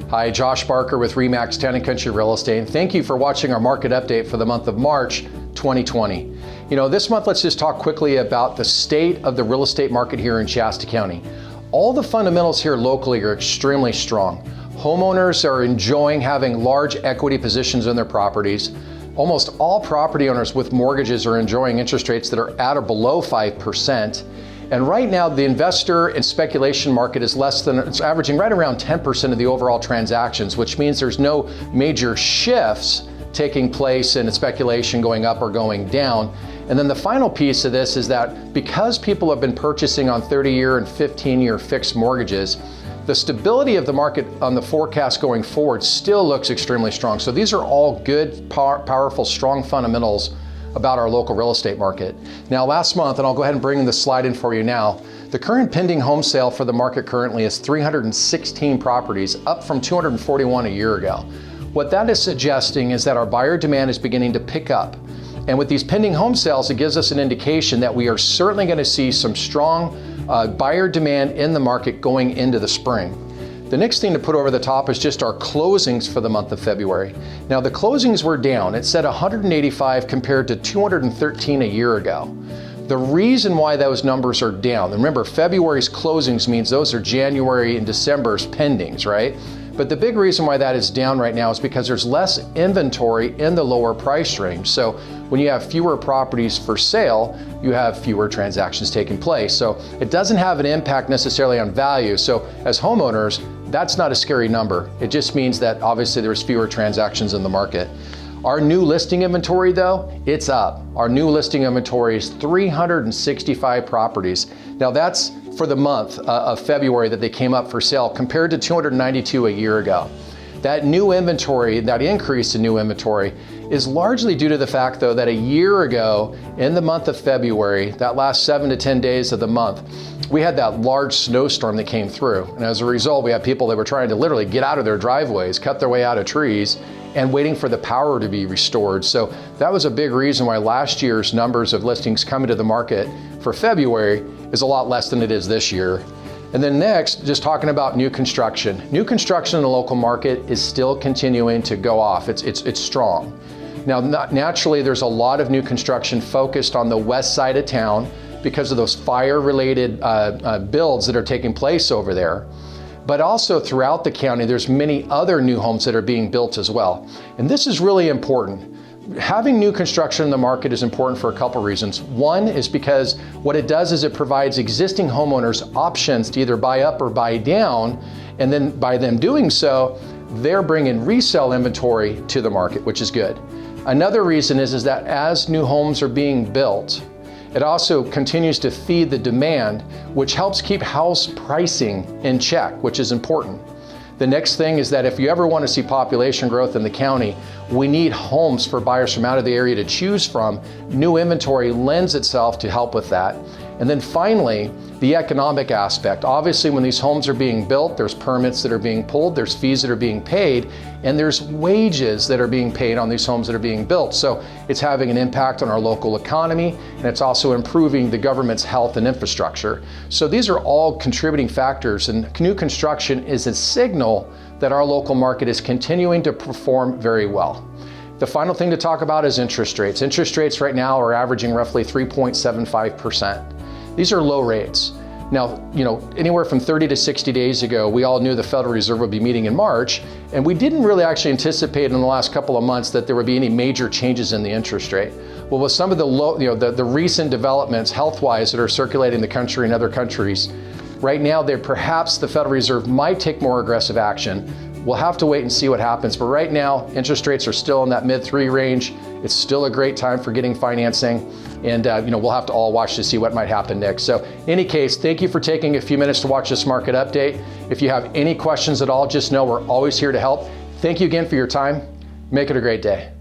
Hi, Josh Barker with RE/MAX Town & Country Real Estate, and thank you for watching our market update for the month of March 2020. This month, let's just talk quickly about the state of the real estate market here in Shasta County. All the fundamentals here locally are extremely strong. Homeowners are enjoying having large equity positions in their properties. Almost all property owners with mortgages are enjoying interest rates that are at or below 5%. And right now, the investor and speculation market is it's averaging right around 10% of the overall transactions, which means there's no major shifts taking place in speculation going up or going down. And then the final piece of this is that because people have been purchasing on 30-year and 15-year fixed mortgages, the stability of the market on the forecast going forward still looks extremely strong. So these are all good, powerful, strong fundamentals about our local real estate market. Now, last month, and I'll go ahead and bring the slide in for you now, the current pending home sale for the market currently is 316 properties, up from 241 a year ago. What that is suggesting is that our buyer demand is beginning to pick up. And with these pending home sales, it gives us an indication that we are certainly going to see some strong buyer demand in the market going into the spring. The next thing to put over the top is just our closings for the month of February. Now, the closings were down. It said 185 compared to 213 a year ago. The reason why those numbers are down, remember, February's closings means those are January and December's pendings, right? But the big reason why that is down right now is because there's less inventory in the lower price range. So when you have fewer properties for sale, you have fewer transactions taking place. So it doesn't have an impact necessarily on value. So as homeowners, that's not a scary number. It just means that obviously there's fewer transactions in the market. Our new listing inventory, though, it's up. Our new listing inventory is 365 properties. Now that's for the month of February that they came up for sale compared to 292 a year ago. That new inventory, that increase in new inventory, is largely due to the fact, though, that a year ago in the month of February, that last 7 to 10 days of the month, we had that large snowstorm that came through. And as a result, we had people that were trying to literally get out of their driveways, cut their way out of trees, and waiting for the power to be restored. So that was a big reason why last year's numbers of listings coming to the market for February is a lot less than it is this year. And then next, just talking about new construction. New construction in the local market is still continuing to go off. It's strong. Now, naturally, there's a lot of new construction focused on the west side of town because of those fire-related builds that are taking place over there. But also throughout the county, there's many other new homes that are being built as well. And this is really important. Having new construction in the market is important for a couple reasons. One is because what it does is it provides existing homeowners options to either buy up or buy down, and then by them doing so, they're bringing resale inventory to the market, which is good. Another reason is that as new homes are being built, it also continues to feed the demand, which helps keep house pricing in check, which is important. The next thing is that if you ever want to see population growth in the county, we need homes for buyers from out of the area to choose from. New inventory lends itself to help with that. And then finally, the economic aspect. Obviously, when these homes are being built, there's permits that are being pulled, there's fees that are being paid, and there's wages that are being paid on these homes that are being built. So it's having an impact on our local economy, and it's also improving the government's health and infrastructure. So these are all contributing factors, and new construction is a signal that our local market is continuing to perform very well. The final thing to talk about is interest rates. Interest rates right now are averaging roughly 3.75%. These are low rates. Now, anywhere from 30 to 60 days ago, we all knew the Federal Reserve would be meeting in March, and we didn't really actually anticipate in the last couple of months that there would be any major changes in the interest rate. Well, with some of the recent developments health-wise that are circulating the country and other countries, right now, perhaps the Federal Reserve might take more aggressive action. We'll have to wait and see what happens. But right now, interest rates are still in that mid-3 range. It's still a great time for getting financing. And we'll have to all watch to see what might happen next. So in any case, thank you for taking a few minutes to watch this market update. If you have any questions at all, just know we're always here to help. Thank you again for your time. Make it a great day.